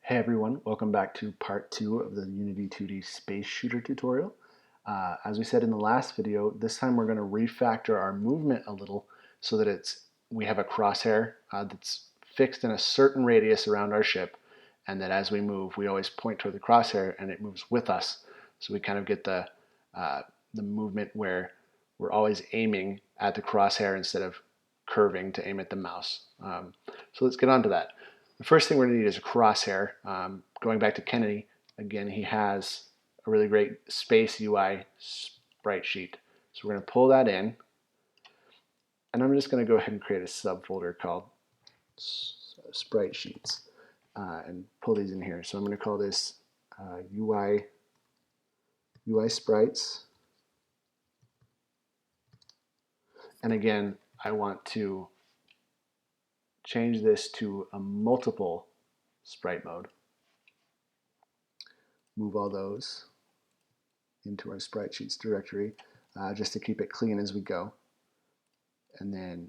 Hey everyone, welcome back to part 2 of the Unity 2D Space Shooter tutorial. As we said in the last video, this time we're going to refactor our movement a little so that we have a crosshair that's fixed in a certain radius around our ship, and that as we move, we always point toward the crosshair and it moves with us. So we kind of get the movement where we're always aiming at the crosshair instead of curving to aim at the mouse. So let's get on to that. The first thing we're going to need is a crosshair. Going back to Kennedy, again, he has a really great space UI sprite sheet. So we're going to pull that in, and I'm just going to go ahead and create a subfolder called sprite sheets and pull these in here. So I'm going to call this UI sprites. And again, I want to change this to a multiple sprite mode. Move all those into our sprite sheets directory just to keep it clean as we go. And then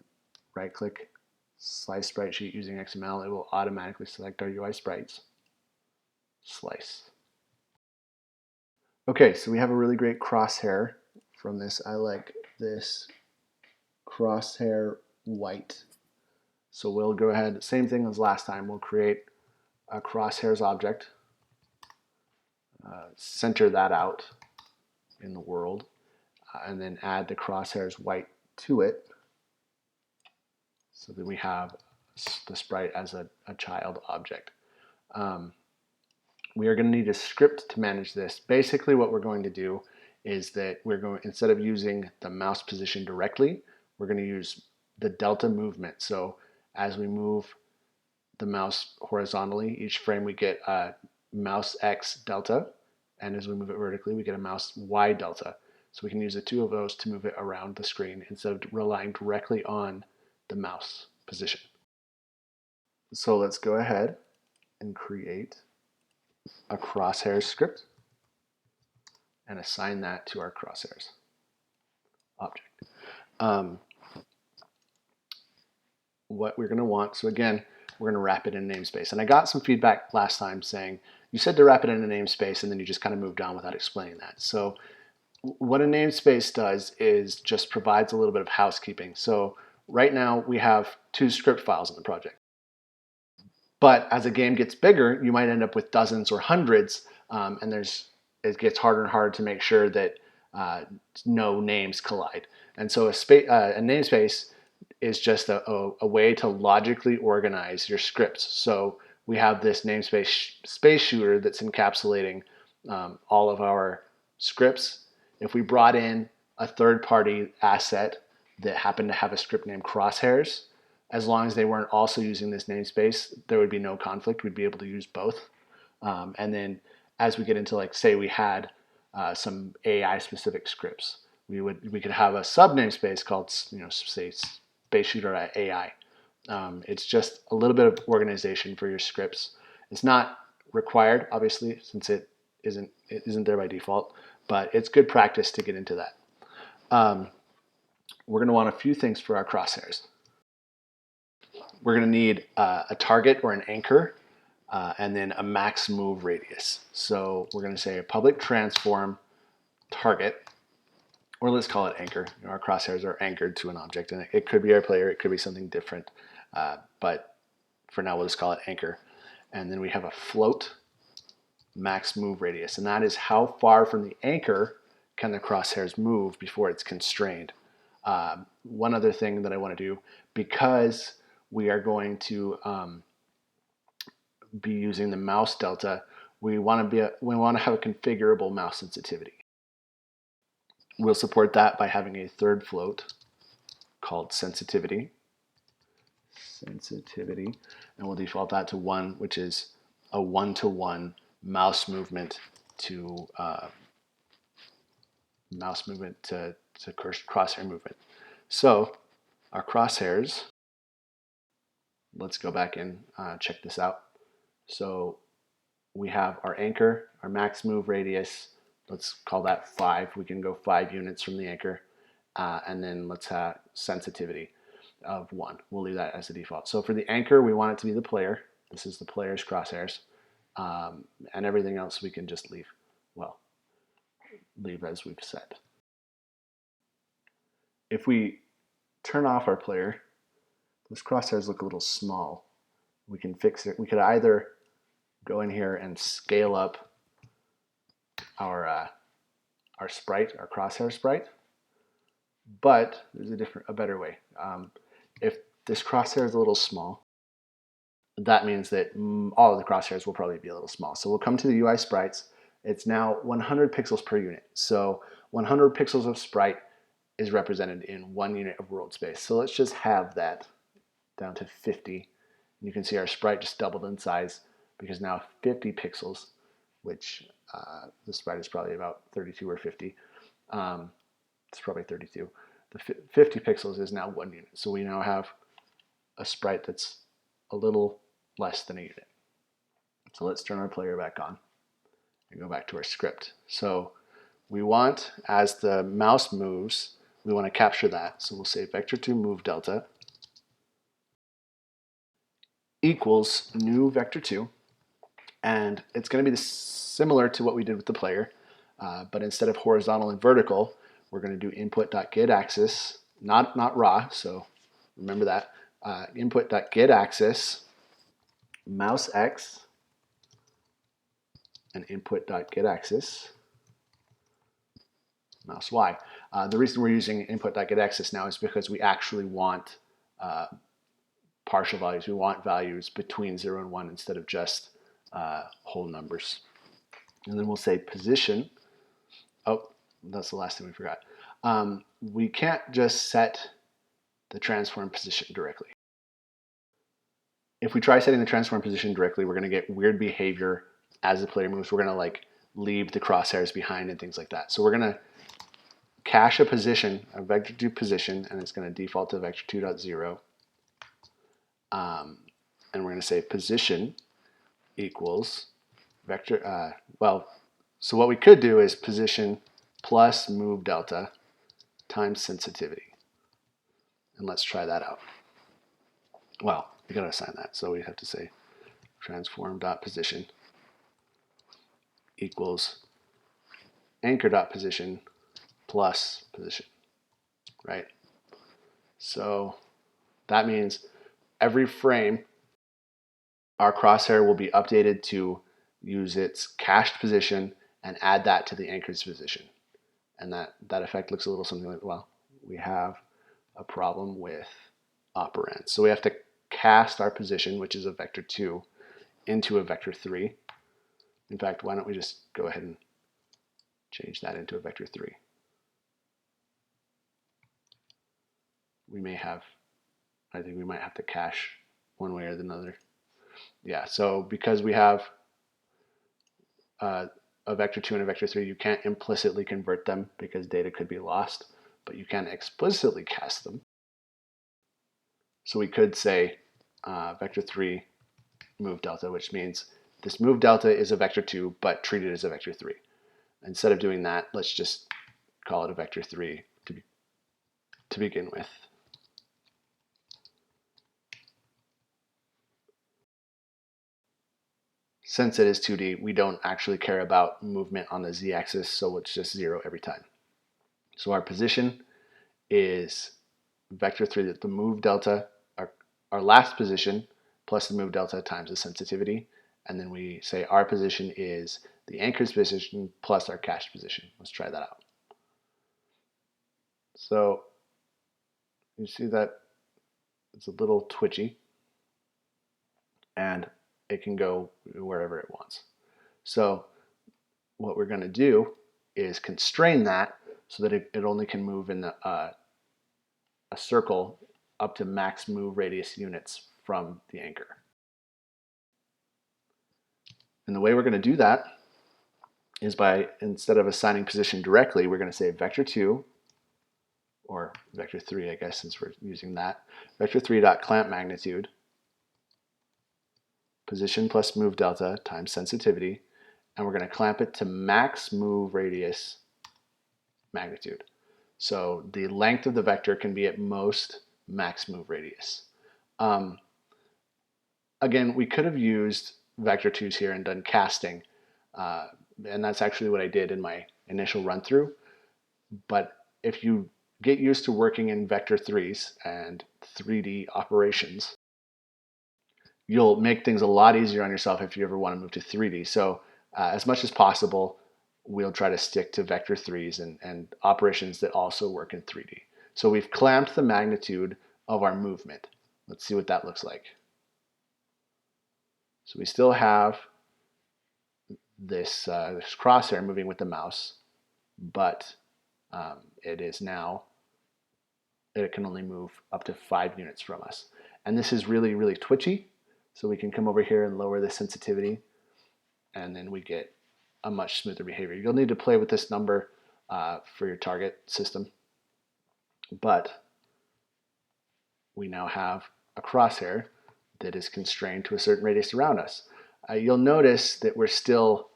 right click, slice sprite sheet using XML. It will automatically select our UI sprites. Slice. Okay, so we have a really great crosshair from this. I like this crosshair white. So we'll go ahead, same thing as last time, we'll create a crosshairs object, center that out in the world, and then add the crosshairs white to it so that we have the sprite as a child object. We are going to need a script to manage this. Basically what we're going to do is that instead of using the mouse position directly, we're going to use the delta movement. So as we move the mouse horizontally, each frame we get a mouse X delta, and as we move it vertically, we get a mouse Y delta. So we can use the two of those to move it around the screen instead of relying directly on the mouse position. So let's go ahead and create a crosshairs script and assign that to our crosshairs object. What we're going to want, so again, we're going to wrap it in a namespace. And I got some feedback last time saying, you said to wrap it in a namespace and then you just kind of moved on without explaining that. So what a namespace does is just provides a little bit of housekeeping. So right now we have 2 script files in the project. But as a game gets bigger, you might end up with dozens or hundreds, and it gets harder and harder to make sure that no names collide. And so a namespace is just a way to logically organize your scripts. So we have this namespace space shooter that's encapsulating all of our scripts. If we brought in a third-party asset that happened to have a script named crosshairs, as long as they weren't also using this namespace, there would be no conflict. We'd be able to use both. And then as we get into, like, say we had some AI-specific scripts, we could have a sub namespace called, say space shooter AI. It's just a little bit of organization for your scripts. It's not required, obviously, since it isn't there by default, but it's good practice to get into that. We're going to want a few things for our crosshairs. We're going to need a target or an anchor, and then a max move radius. So we're going to say a public transform target, or let's call it anchor. Our crosshairs are anchored to an object, and it could be our player, it could be something different, but for now we'll just call it anchor. And then we have a float max move radius, and that is how far from the anchor can the crosshairs move before it's constrained. One other thing that I want to do, because we are going to be using the mouse delta, we want to have a configurable mouse sensitivity. We'll support that by having a third float called sensitivity, and we'll default that to 1, which is a 1-to-1 mouse movement to crosshair movement. So our crosshairs, let's go back and check this out. So we have our anchor, our max move radius, let's call that 5. We can go 5 units from the anchor. And then let's have sensitivity of 1. We'll leave that as a default. So for the anchor, we want it to be the player. This is the player's crosshairs. and everything else we can just leave, well, leave as we've said. If we turn off our player, those crosshairs look a little small. We can fix it. We could either go in here and scale up our sprite, our crosshair sprite, but there's a better way. If this crosshair is a little small, that means that all of the crosshairs will probably be a little small. So we'll come to the UI sprites. It's now 100 pixels per unit. So 100 pixels of sprite is represented in 1 unit of world space. So let's just have that down to 50. And you can see our sprite just doubled in size because now 50 pixels, which the sprite is probably about 32 or 50. It's probably 32. The 50 pixels is now 1 unit. So we now have a sprite that's a little less than a unit. So let's turn our player back on and go back to our script. So we want, as the mouse moves, we want to capture that. So we'll say vector2 move delta equals new vector2. And it's going to be similar to what we did with the player, but instead of horizontal and vertical, we're going to do input.getAxis, not raw, so remember that. Input.getAxis, mouse x, and input.getAxis, mouse y. The reason we're using input.getAxis now is because we actually want partial values. We want values between 0 and 1 instead of just whole numbers. And then we'll say position. Oh, that's the last thing we forgot. We can't just set the transform position directly. If we try setting the transform position directly, we're going to get weird behavior as the player moves. We're going to like leave the crosshairs behind and things like that. So we're going to cache a position, a vector2 position, and it's going to default to vector2.0. And we're going to say position equals vector, so what we could do is position plus move delta times sensitivity. And let's try that out. Well, we got to assign that. So we have to say transform.position equals anchor.position plus position, right? So that means every frame, our crosshair will be updated to use its cached position and add that to the anchored position. And that effect looks a little something like, well, we have a problem with operands. So we have to cast our position, which is a vector2, into a vector3. In fact, why don't we just go ahead and change that into a vector3. I think we might have to cache one way or the other. Yeah, so because we have a vector2 and a vector3, you can't implicitly convert them because data could be lost, but you can explicitly cast them. So we could say vector3 move delta, which means this move delta is a vector2, but treated as a vector3. Instead of doing that, let's just call it a vector3 to begin with. Since it is 2D, we don't actually care about movement on the z-axis, so it's just 0 every time. So our position is vector3, the move delta, our last position, plus the move delta times the sensitivity. And then we say our position is the anchored position plus our cached position. Let's try that out. So you see that it's a little twitchy, and it can go wherever it wants. So what we're going to do is constrain that so that it only can move in a circle up to max move radius units from the anchor. And the way we're going to do that is by, instead of assigning position directly, we're going to say vector2, or vector3, I guess, since we're using that, vector3.clamp magnitude, position plus move delta times sensitivity, and we're going to clamp it to max move radius magnitude. So the length of the vector can be at most max move radius. Again, we could have used vector 2s here and done casting. And that's actually what I did in my initial run through. But if you get used to working in vector 3s and 3D operations, you'll make things a lot easier on yourself if you ever want to move to 3D. So as much as possible, we'll try to stick to vector 3s and operations that also work in 3D. So we've clamped the magnitude of our movement. Let's see what that looks like. So we still have this crosshair moving with the mouse, but it is now, it can only move up to 5 units from us. And this is really, really twitchy. So we can come over here and lower the sensitivity, and then we get a much smoother behavior. You'll need to play with this number for your target system, but we now have a crosshair that is constrained to a certain radius around us. You'll notice that we're still,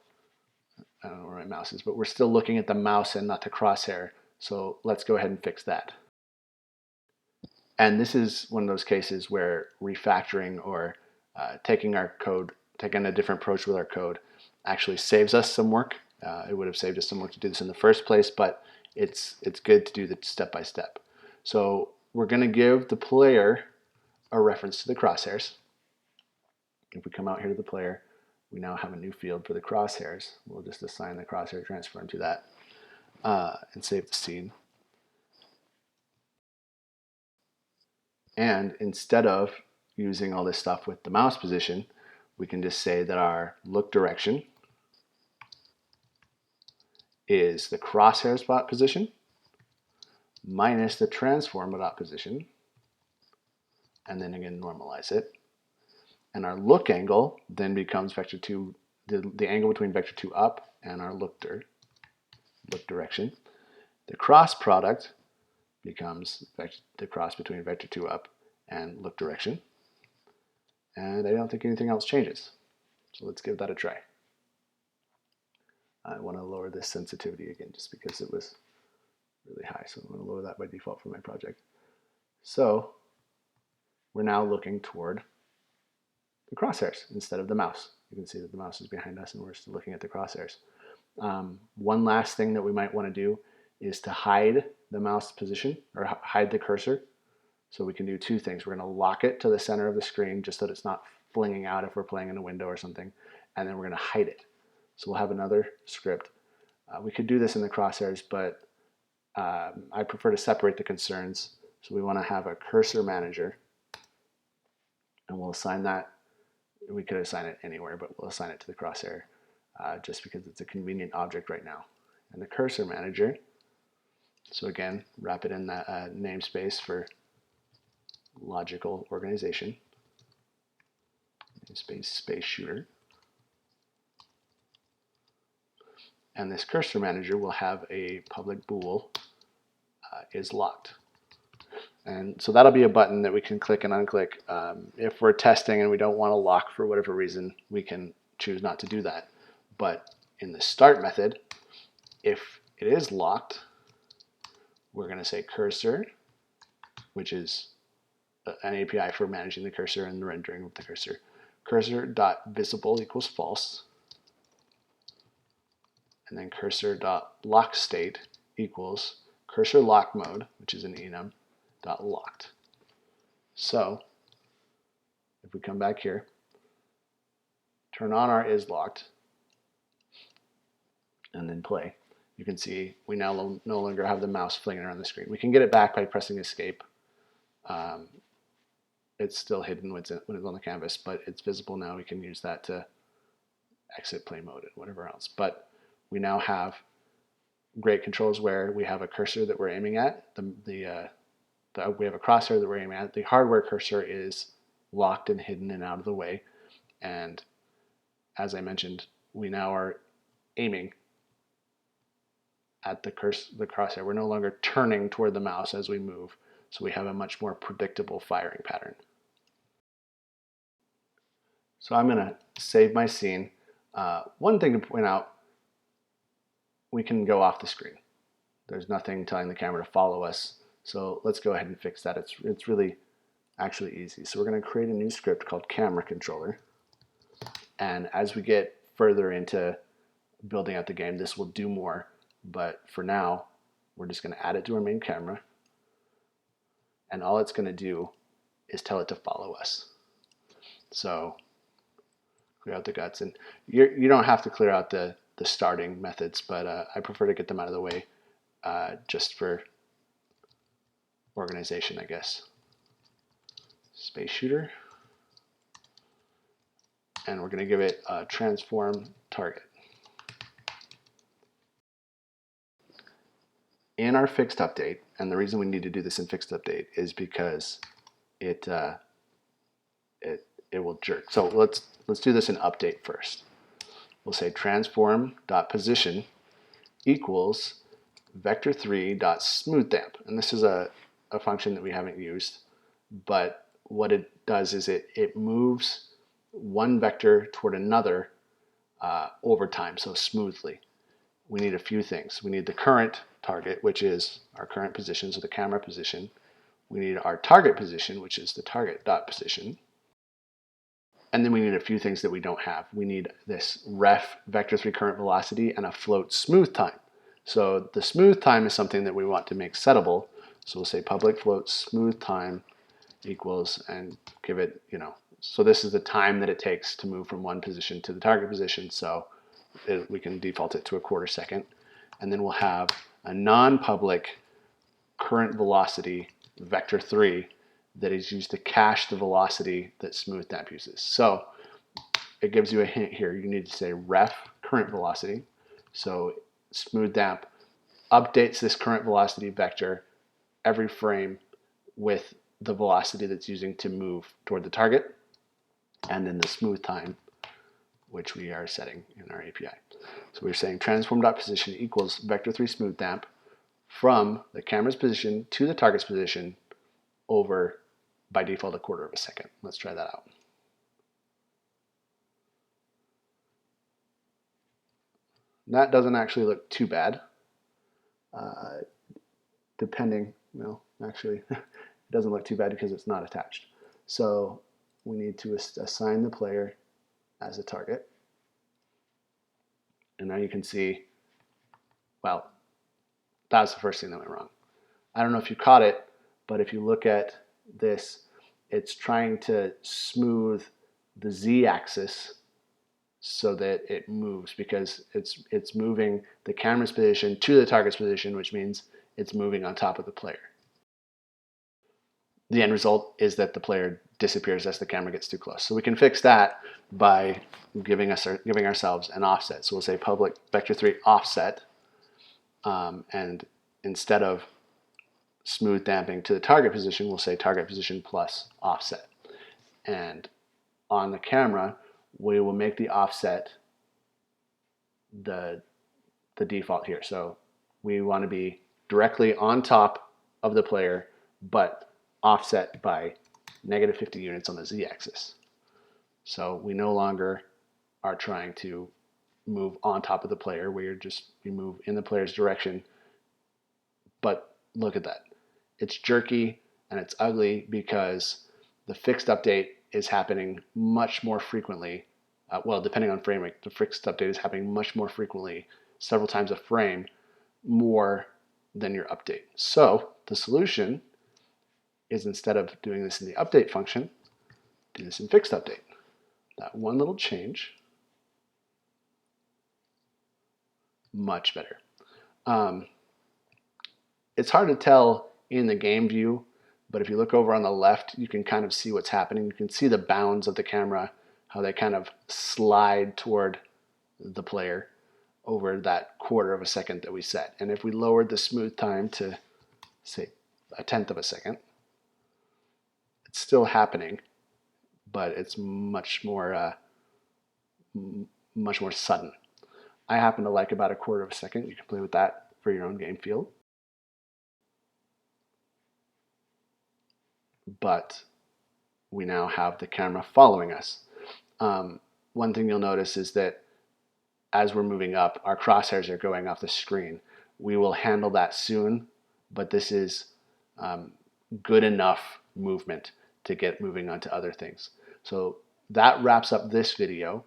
I don't know where my mouse is, but we're still looking at the mouse and not the crosshair. So let's go ahead and fix that. And this is one of those cases where refactoring or taking our code, taking a different approach with our code actually saves us some work. It would have saved us some work to do this in the first place, but it's good to do the step by step. So we're going to give the player a reference to the crosshairs. If we come out here to the player, we now have a new field for the crosshairs. We'll just assign the crosshair transform to that and save the scene. And instead of using all this stuff with the mouse position, we can just say that our look direction is the crosshair spot position minus the transform dot position, and then again normalize it. And our look angle then becomes vector 2, the angle between vector 2 up and our look direction. The cross product becomes the cross between vector 2 up and look direction. And I don't think anything else changes. So let's give that a try. I want to lower this sensitivity again just because it was really high. So I'm going to lower that by default for my project. So we're now looking toward the crosshairs instead of the mouse. You can see that the mouse is behind us and we're still looking at the crosshairs. One last thing that we might want to do is to hide the mouse position or hide the cursor. So we can do two things. We're going to lock it to the center of the screen just so that it's not flinging out if we're playing in a window or something. And then we're going to hide it. So we'll have another script. We could do this in the crosshairs, but I prefer to separate the concerns. So we want to have a cursor manager. And we'll assign that. We could assign it anywhere, but we'll assign it to the crosshair just because it's a convenient object right now. And the cursor manager, so again, wrap it in that namespace for logical organization. Namespace space shooter. And this cursor manager will have a public bool is locked. And so that'll be a button that we can click and unclick. If we're testing and we don't want to lock for whatever reason, we can choose not to do that. But in the start method, if it is locked, we're going to say cursor, which is an API for managing the cursor and the rendering of the cursor. Cursor.visible equals false. And then cursor.lockState equals cursor lock mode, which is an enum, .locked. So if we come back here, turn on our is locked, and then play, you can see we now no longer have the mouse flinging around the screen. We can get it back by pressing escape. It's still hidden when it's on the canvas, but it's visible now. We can use that to exit play mode and whatever else. But we now have great controls where we have a cursor that we're aiming at. We have a crosshair that we're aiming at. The hardware cursor is locked and hidden and out of the way. And as I mentioned, we now are aiming at the crosshair. We're no longer turning toward the mouse as we move. So we have a much more predictable firing pattern. So I'm going to save my scene. One thing to point out, we can go off the screen. There's nothing telling the camera to follow us. So let's go ahead and fix that. It's really actually easy. So we're going to create a new script called camera controller. And as we get further into building out the game, this will do more. But for now, we're just going to add it to our main camera. And all it's going to do is tell it to follow us. So clear out the guts. And you don't have to clear out the starting methods, but I prefer to get them out of the way just for organization, I guess. Space shooter. And we're going to give it a transform target. In our fixed update, and the reason we need to do this in fixed update is because it will jerk. So let's do this in update first. We'll say transform.position equals vector3.smoothDamp. And this is a function that we haven't used, but what it does is it moves one vector toward another over time, so smoothly. We need a few things. We need the current target, which is our current position, so the camera position. We need our target position, which is the target.position. And then we need a few things that we don't have. We need this ref vector3 current velocity and a float smooth time. So the smooth time is something that we want to make settable. So we'll say public float smooth time equals, and give it, so this is the time that it takes to move from one position to the target position. So we can default it to a quarter second. And then we'll have a non-public current velocity vector3 that is used to cache the velocity that smoothDamp uses. So it gives you a hint here. You need to say ref current velocity. So smoothDamp updates this current velocity vector every frame with the velocity that's using to move toward the target, and then the smooth time, which we are setting in our API. So we're saying transform.position equals vector3 smoothDamp from the camera's position to the target's position over, by default, a quarter of a second. Let's try that out. That doesn't actually look too bad. Depending, actually, it doesn't look too bad because it's not attached. So we need to assign the player as a target. And now you can see, well, that was the first thing that went wrong. I don't know if you caught it, but if you look at this, it's trying to smooth the z-axis so that it moves, because it's moving the camera's position to the target's position, which means it's moving on top of the player. The end result is that the player disappears as the camera gets too close. So we can fix that by giving ourselves an offset. So we'll say public vector3 offset, and instead of smooth damping to the target position, we'll say target position plus offset. And on the camera, we will make the offset the default here. So we want to be directly on top of the player, but offset by -50 units on the z-axis. So we no longer are trying to move on top of the player. We move in the player's direction. But look at that. It's jerky and it's ugly because the fixed update is happening much more frequently. Well, depending on frame rate, the fixed update is happening much more frequently, several times a frame, more than your update. So the solution is, instead of doing this in the update function, do this in fixed update. That one little change, much better. It's hard to tell in the game view, but if you look over on the left, you can kind of see what's happening. You can see the bounds of the camera, how they kind of slide toward the player over that quarter of a second that we set. And if we lowered the smooth time to, say, 1/10 of a second, it's still happening, but it's much more sudden. I happen to like about 1/4 of a second. You can play with that for your own game feel. But we now have the camera following us. One thing you'll notice is that as we're moving up, our crosshairs are going off the screen. We will handle that soon, but this is good enough movement to get moving on to other things. So that wraps up this video.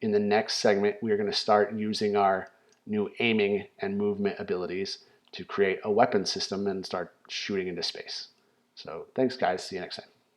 in the next segment, we are going to start using our new aiming and movement abilities to create a weapon system and start shooting into space. So thanks, guys. See you next time.